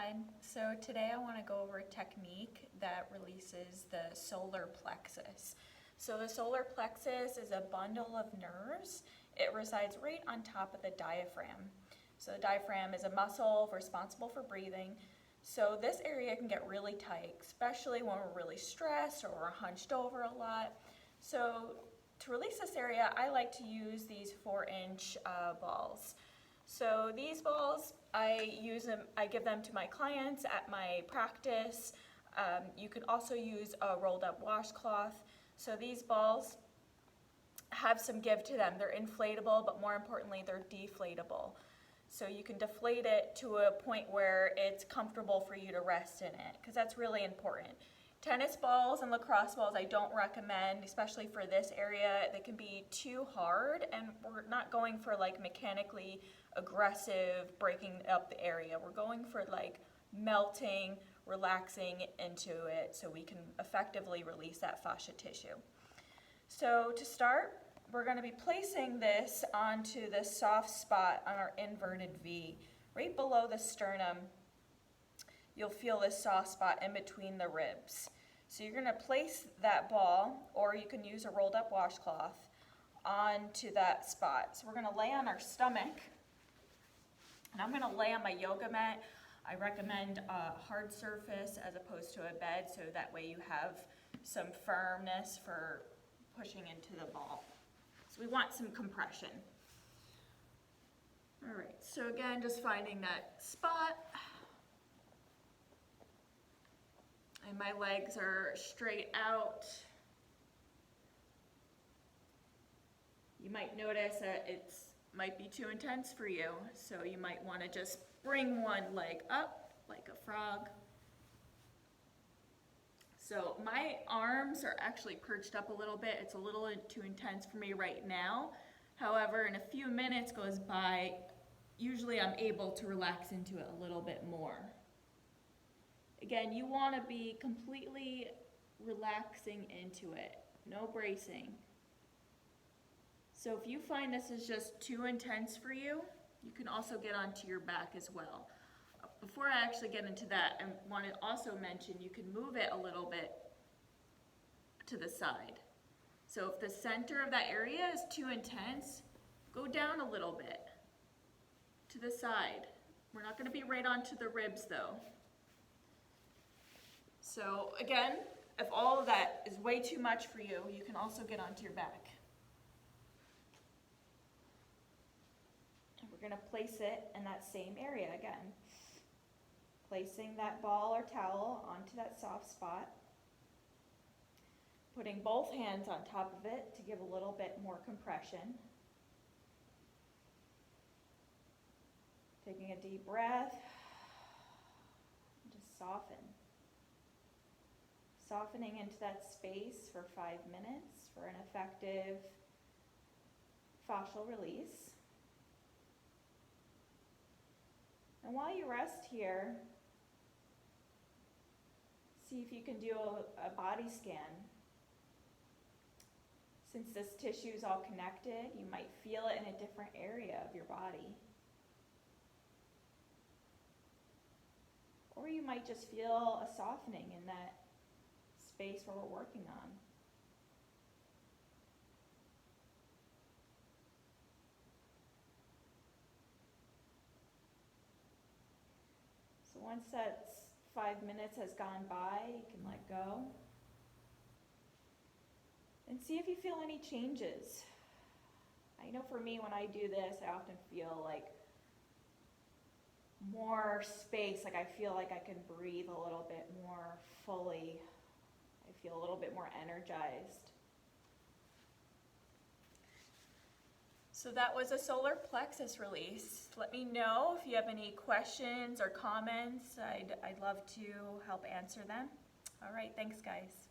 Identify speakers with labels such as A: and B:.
A: slide. So today I want to go over a technique that releases the solar plexus. So the solar plexus is a bundle of nerves. It resides right on top of the diaphragm. So the diaphragm is a muscle responsible for breathing. So this area can get really tight, especially when we're really stressed or we're hunched over a lot. So to release this area, I like to use these 4-inch balls. So these balls, I give them to my clients at my practice. You can also use a rolled up washcloth. So these balls have some give to them. They're inflatable, but more importantly, they're deflatable. So you can deflate it to a point where it's comfortable for you to rest in it, because that's really important. Tennis balls and lacrosse balls I don't recommend, especially for this area. They can be too hard, and we're not going for like mechanically aggressive breaking up the area. We're going for like melting, relaxing into it so we can effectively release that fascia tissue. So to start, we're going to be placing this onto the soft spot on our inverted V, right below the sternum. You'll feel this soft spot in between the ribs. So you're going to place that ball, or you can use a rolled up washcloth, onto that spot. So we're going to lay on our stomach, and I'm going to lay on my yoga mat. I recommend a hard surface as opposed to a bed, so that way you have some firmness for pushing into the ball. So we want some compression. All right, so again, just finding that spot. And my legs are straight out. You might notice that it might be too intense for you, so you might want to just bring one leg up like a frog. So my arms are actually perched up a little bit. It's a little too intense for me right now. However, in a few minutes goes by, usually I'm able to relax into it a little bit more. Again, you want to be completely relaxing into it, no bracing. So if you find this is just too intense for you, you can also get onto your back as well. Before I actually get into that, I want to also mention you can move it a little bit to the side. So if the center of that area is too intense, go down a little bit to the side. We're not going to be right onto the ribs though. So again, if all of that is way too much for you, you can also get onto your back. And we're going to place it in that same area again. Placing that ball or towel onto that soft spot. Putting both hands on top of it to give a little bit more compression. Taking a deep breath. Just soften. Softening into that space for 5 minutes for an effective fascial release. And while you rest here, see if you can do a body scan. Since this tissue is all connected, you might feel it in a different area of your body. Or you might just feel a softening in that space where we're working on. So once that 5 minutes has gone by, you can let go. And see if you feel any changes. I know for me, when I do this, I often feel like more space, like I feel like I can breathe a little bit more fully. I feel a little bit more energized. So that was a solar plexus release. Let me know if you have any questions or comments. I'd love to help answer them. All right, thanks guys.